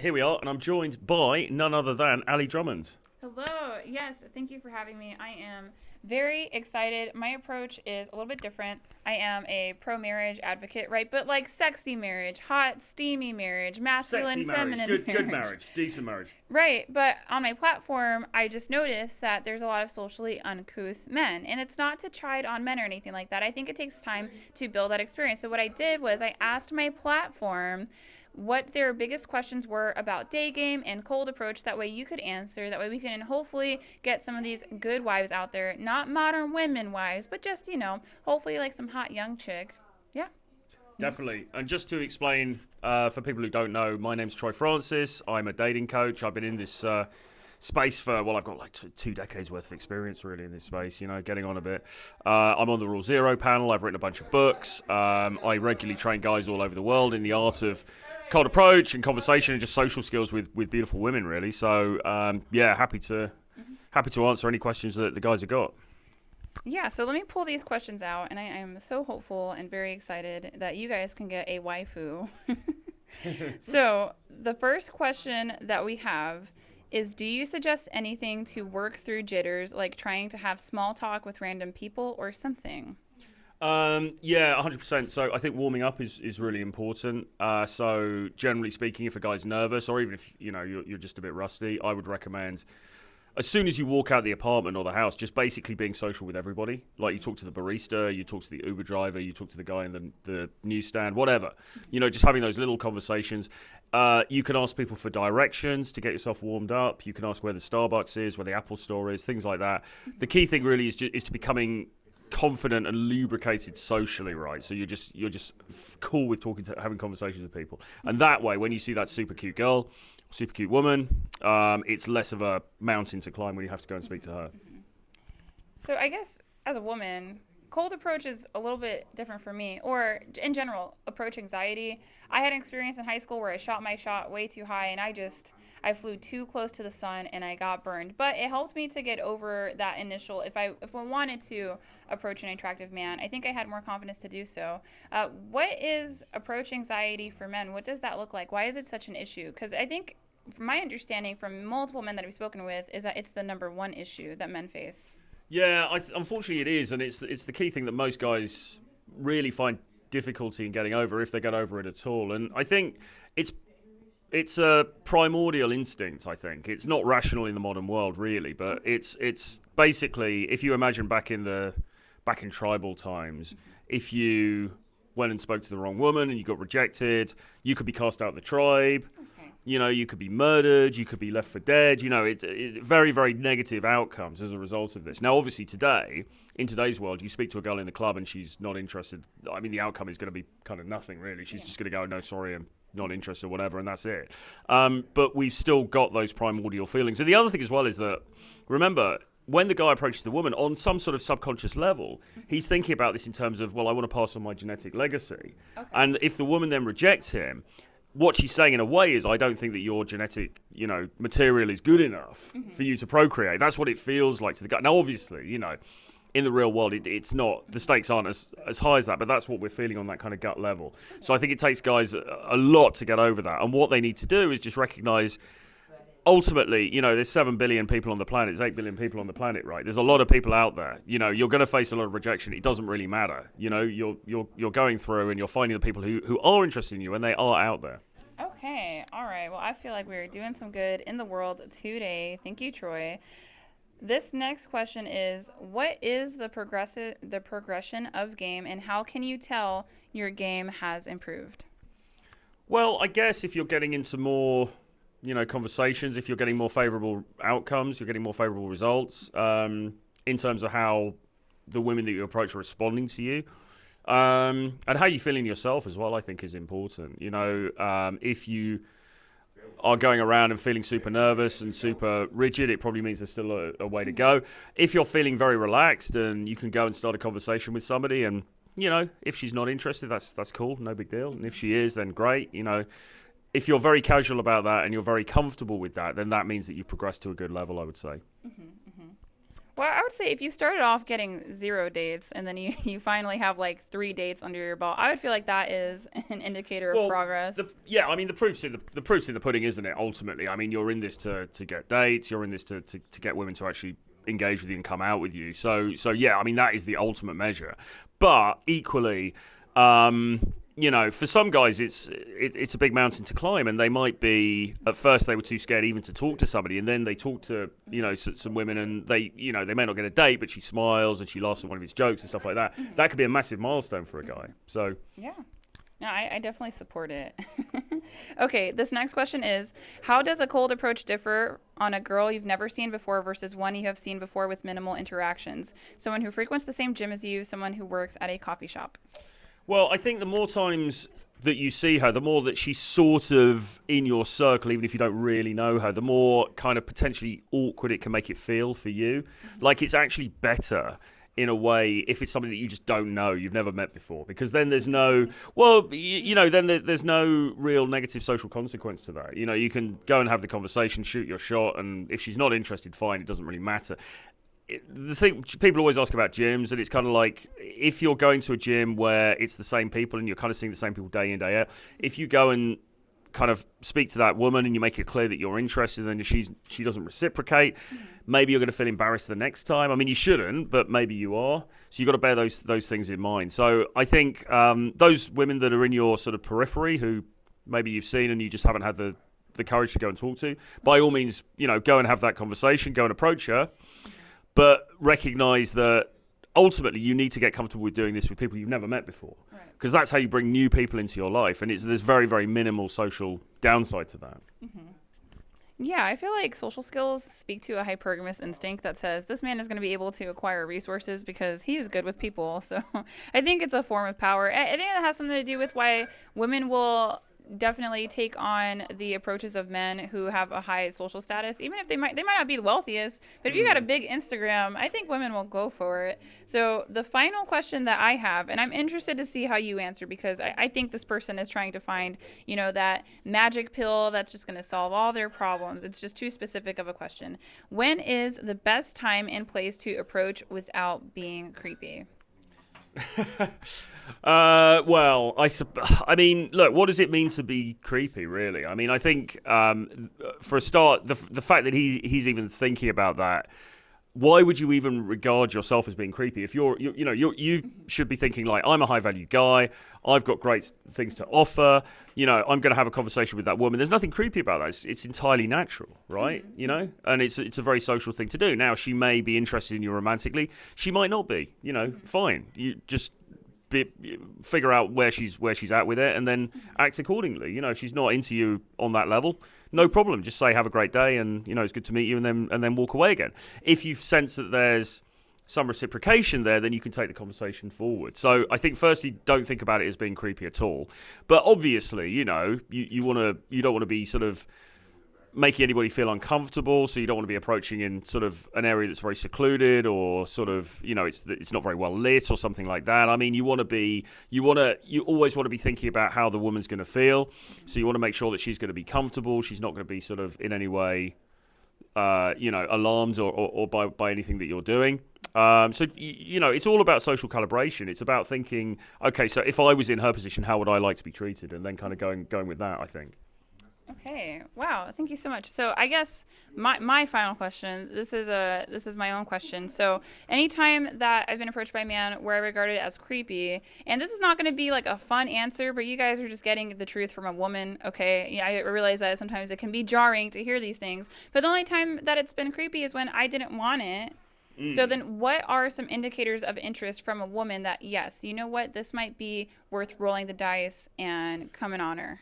Here we are, and I'm joined by none other than Ali Drummond. Hello. Yes, thank you for having me. I am very excited. My approach is a little bit different. I am a pro-marriage advocate, right? But like sexy marriage, hot, steamy marriage, masculine, Sexy marriage, feminine good marriage, decent marriage. Right, but on my platform, I just noticed that there's a lot of socially uncouth men, and it's not to chide on men or anything like that. I think it takes time to build that experience. So what I did was I asked my platform what their biggest questions were about day game and cold approach. That way you could answer. That way we can hopefully get some of these good wives out there, not modern women wives, but just, hopefully like some hot young chick. Yeah. Definitely. And just to explain, for people who don't know, my name's Troy Francis. I'm a dating coach. I've been in this space for, I've got like 2 decades worth of experience really in this space, getting on a bit. I'm on the Rule Zero panel. I've written a bunch of books. I regularly train guys all over the world in the art of cold approach and conversation and just social skills with beautiful women, really. So, happy to answer any questions that the guys have got. Yeah, so let me pull these questions out, and I am so hopeful and very excited that you guys can get a waifu. So the first question that we have is, do you suggest anything to work through jitters, like trying to have small talk with random people or something? 100%. So I think warming up is really important. So generally speaking, if a guy's nervous or even if you're just a bit rusty, I would recommend as soon as you walk out the apartment or the house, just basically being social with everybody. Like you talk to the barista, you talk to the Uber driver, you talk to the guy in the newsstand, whatever. Just having those little conversations. You can ask people for directions to get yourself warmed up. You can ask where the Starbucks is, where the Apple store is, things like that. The key thing really is to becoming confident and lubricated socially, right? So you're just cool with having conversations with people, and that way, when you see that super cute girl, super cute woman, it's less of a mountain to climb when you have to go and speak to her. So I guess as a woman, cold approach is a little bit different for me, or in general, approach anxiety. I had an experience in high school where I shot my shot way too high, and I flew too close to the sun and I got burned. But it helped me to get over that initial, if I wanted to approach an attractive man, I think I had more confidence to do so. What is approach anxiety for men? What does that look like? Why is it such an issue? Because I think, from my understanding from multiple men that I've spoken with, is that it's the number one issue that men face. Yeah, unfortunately it is, and it's the key thing that most guys really find difficulty in getting over, if they get over it at all. And I think it's a primordial instinct. I think it's not rational in the modern world, really, but it's basically, if you imagine back in tribal times, if you went and spoke to the wrong woman and you got rejected, you could be cast out of the tribe. You could be murdered, you could be left for dead. It's very, very negative outcomes as a result of this. Now, obviously, in today's world, you speak to a girl in the club and she's not interested. I mean, the outcome is going to be kind of nothing, really. She's just going to go, no, sorry, I'm not interested, or whatever, and that's it. But we've still got those primordial feelings. And the other thing as well is that, remember, when the guy approaches the woman, on some sort of subconscious level, he's thinking about this in terms of, well, I want to pass on my genetic legacy. Okay. And if the woman then rejects him, what she's saying in a way is, I don't think that your genetic, material is good enough for you to procreate. That's what it feels like to the guy. Now, obviously, in the real world, it's not, the stakes aren't as high as that, but that's what we're feeling on that kind of gut level. So I think it takes guys a lot to get over that. And what they need to do is just recognize, ultimately, there's 7 billion people on the planet, there's 8 billion people on the planet, right? There's a lot of people out there. You're going to face a lot of rejection. It doesn't really matter. You're going through and you're finding the people who are interested in you, and they are out there. Okay, all right. Well, I feel like we're doing some good in the world today. Thank you, Troy. This next question is, what is the progression of game, and how can you tell your game has improved? Well, I guess if you're getting into more conversations, if you're getting more favorable outcomes, you're getting more favorable results in terms of how the women that you approach are responding to you, and how you're feeling yourself as well, I think is important. If you are going around and feeling super nervous and super rigid, it probably means there's still a way to go. If you're feeling very relaxed and you can go and start a conversation with somebody, and if she's not interested, that's cool, no big deal. And if she is, then great. If you're very casual about that and you're very comfortable with that, then that means that you've progressed to a good level, I would say. Well, I would say if you started off getting 0 dates and then you finally have like 3 dates under your belt, I would feel like that is an indicator of progress. Yeah, I mean the proof's in the pudding, isn't it? Ultimately, I mean you're in this to get dates, you're in this to get women to actually engage with you and come out with you. So yeah, I mean that is the ultimate measure. But equally, for some guys it's a big mountain to climb, and they might be at first they were too scared even to talk to somebody, and then they talk to some women, and they may not get a date, but she smiles and she laughs at one of his jokes and stuff like that. That could be a massive milestone for a guy. So yeah. No, I definitely support it. Okay, this next question is, how does a cold approach differ on a girl you've never seen before versus one you have seen before with minimal interactions? Someone who frequents the same gym as you, someone who works at a coffee shop. Well, I think the more times that you see her, the more that she's sort of in your circle, even if you don't really know her, the more kind of potentially awkward it can make it feel for you. Like it's actually better in a way if it's somebody that you just don't know, you've never met before, because then there's no, there's no real negative social consequence to that. You can go and have the conversation, shoot your shot, and if she's not interested, fine, it doesn't really matter. The thing people always ask about gyms, and it's kind of like if you're going to a gym where it's the same people and you're kind of seeing the same people day in, day out, if you go and kind of speak to that woman and you make it clear that you're interested and she doesn't reciprocate, maybe you're going to feel embarrassed the next time. I mean, you shouldn't, but maybe you are. So you've got to bear those things in mind. So I think those women that are in your sort of periphery who maybe you've seen and you just haven't had the courage to go and talk to, by all means, go and have that conversation, go and approach her. But recognize that ultimately you need to get comfortable with doing this with people you've never met before. Because that's how you bring new people into your life. And there's very, very minimal social downside to that. Mm-hmm. Yeah, I feel like social skills speak to a hypergamous instinct that says this man is going to be able to acquire resources because he is good with people. So I think it's a form of power. I think it has something to do with why women will definitely take on the approaches of men who have a high social status, even if they might not be the wealthiest, but if you got a big Instagram, I think women will go for it. So the final question that I have, and I'm interested to see how you answer, because I think this person is trying to find that magic pill that's just going to solve all their problems. It's just too specific of a question. When is the best time and place to approach without being creepy? I mean, look, what does it mean to be creepy, really? I mean, I think for a start, the fact that he's even thinking about that, why would you even regard yourself as being creepy? If you should be thinking like, I'm a high value guy, I've got great things to offer, I'm going to have a conversation with that woman. There's nothing creepy about that. It's entirely natural, right? And it's a very social thing to do. Now, she may be interested in you romantically, she might not be. Fine. You just figure out where she's at with it, and then act accordingly. If she's not into you on that level, no problem. Just say have a great day, and it's good to meet you, and then walk away again. If you sense that there's some reciprocation there, then you can take the conversation forward. So I think firstly, don't think about it as being creepy at all. But obviously, you don't want to be sort of making anybody feel uncomfortable, so you don't want to be approaching in sort of an area that's very secluded, or sort of it's not very well lit or something like that. I mean, you always want to be thinking about how the woman's going to feel, so you want to make sure that she's going to be comfortable, she's not going to be sort of in any way alarmed or by anything that you're doing. So it's all about social calibration. It's about thinking, okay, so if I was in her position, how would I like to be treated, and then kind of going with that, I think. Okay. Wow. Thank you so much. So I guess my final question, this is my own question. So anytime that I've been approached by a man where I regard it as creepy, and this is not going to be like a fun answer, but you guys are just getting the truth from a woman. Okay. Yeah, I realize that sometimes it can be jarring to hear these things, but the only time that it's been creepy is when I didn't want it. So then what are some indicators of interest from a woman that, yes, you know what, this might be worth rolling the dice and coming on her?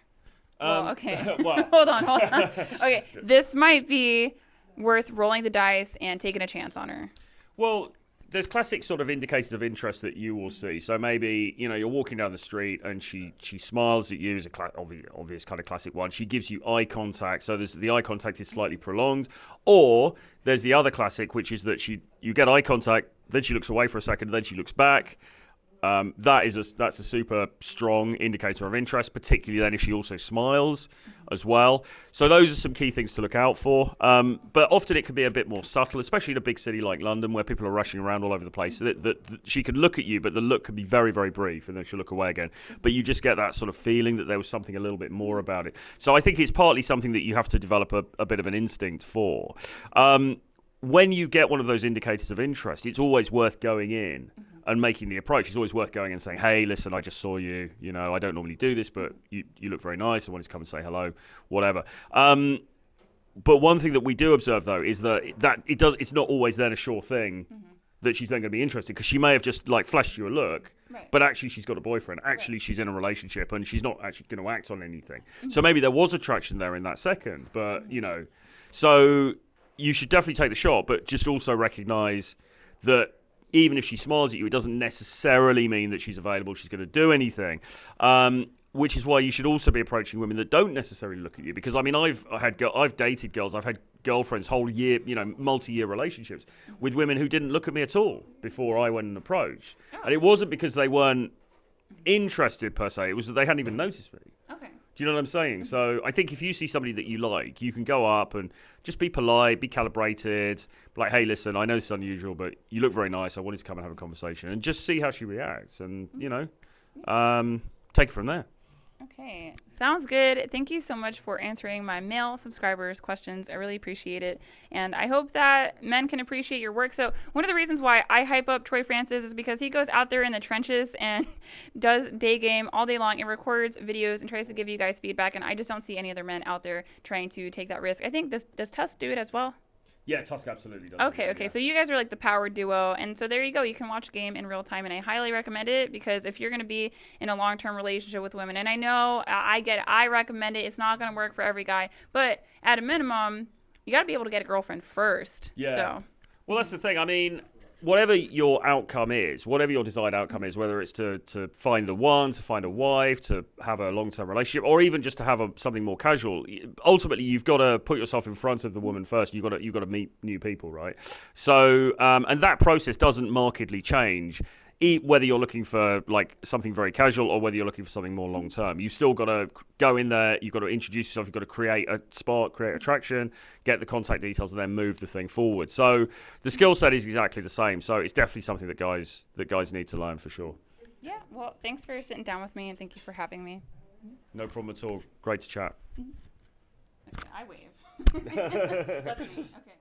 Well, okay. Well. Hold on. Okay, this might be worth rolling the dice and taking a chance on her. Well, there's classic sort of indicators of interest that you will see. So maybe, you're walking down the street and she smiles at you, is a obvious kind of classic one. She gives you eye contact. So the eye contact is slightly prolonged. Or there's the other classic, which is that you get eye contact, then she looks away for a second, then she looks back. That's a super strong indicator of interest, particularly then if she also smiles as well. So those are some key things to look out for. But often it can be a bit more subtle, especially in a big city like London where people are rushing around all over the place. That she could look at you, but the look could be very, very brief, and then she'll look away again. But you just get that sort of feeling that there was something a little bit more about it. So I think it's partly something that you have to develop a bit of an instinct for. When you get one of those indicators of interest, it's always worth going in and making the approach. It's always worth going and saying, hey, listen, I just saw you. You know, I don't normally do this, but you look very nice. I wanted to come and say hello, whatever. But one thing that we do observe, though, is that it's not always then a sure thing that she's then going to be interested, because she may have just like flashed you a look, but actually she's got a boyfriend. Actually, she's in a relationship and she's not actually going to act on anything. So maybe there was attraction there in that second, but, you know, so you should definitely take the shot, but just also recognize that even if she smiles at you, it doesn't necessarily mean that she's available, she's going to do anything. Which is why you should also be approaching women that don't necessarily look at you. Because I mean, I've dated girls, I've had girlfriends, whole year, you know, multi-year relationships with women who didn't look at me at all before I went and approached. Oh. And it wasn't because they weren't interested per se; it was that they hadn't even noticed me. Okay. Do you know what I'm saying? So I think if you see somebody that you like, you can go up and just be polite, be calibrated, like, hey, listen, I know this is unusual, but you look very nice. I wanted to come and have a conversation, and just see how she reacts, and you know, take it from there. Okay, sounds good. Thank you so much for answering my male subscribers' questions. I really appreciate it. And I hope that men can appreciate your work. So one of the reasons why I hype up Troy Francis is because he goes out there in the trenches and does day game all day long and records videos and tries to give you guys feedback. And I just don't see any other men out there trying to take that risk. I think, does Tusk do it as well? Yeah, Tusk absolutely does. Okay. Yeah. So you guys are like the power duo. And so there you go. You can watch game in real time. And I highly recommend it, because if you're going to be in a long-term relationship with women, and I know I recommend it. It's not going to work for every guy. But at a minimum, you got to be able to get a girlfriend first. Yeah. So. Well, that's the thing. I mean, whatever your outcome is, whatever your desired outcome is, whether it's to find the one, to find a wife, to have a long-term relationship, or even just to have something more casual, ultimately you've got to put yourself in front of the woman first. You've got to meet new people, right? So, and that process doesn't markedly change, whether you're looking for like something very casual or whether you're looking for something more long term. You've still got to go in there, you've got to introduce yourself, you've got to create a spark, create attraction, get the contact details, and then move the thing forward. So the skill set is exactly the same. So it's definitely something that guys need to learn for sure. Yeah, well, thanks for sitting down with me, and thank you for having me. No problem at all. Great to chat. Okay, I wave. Okay.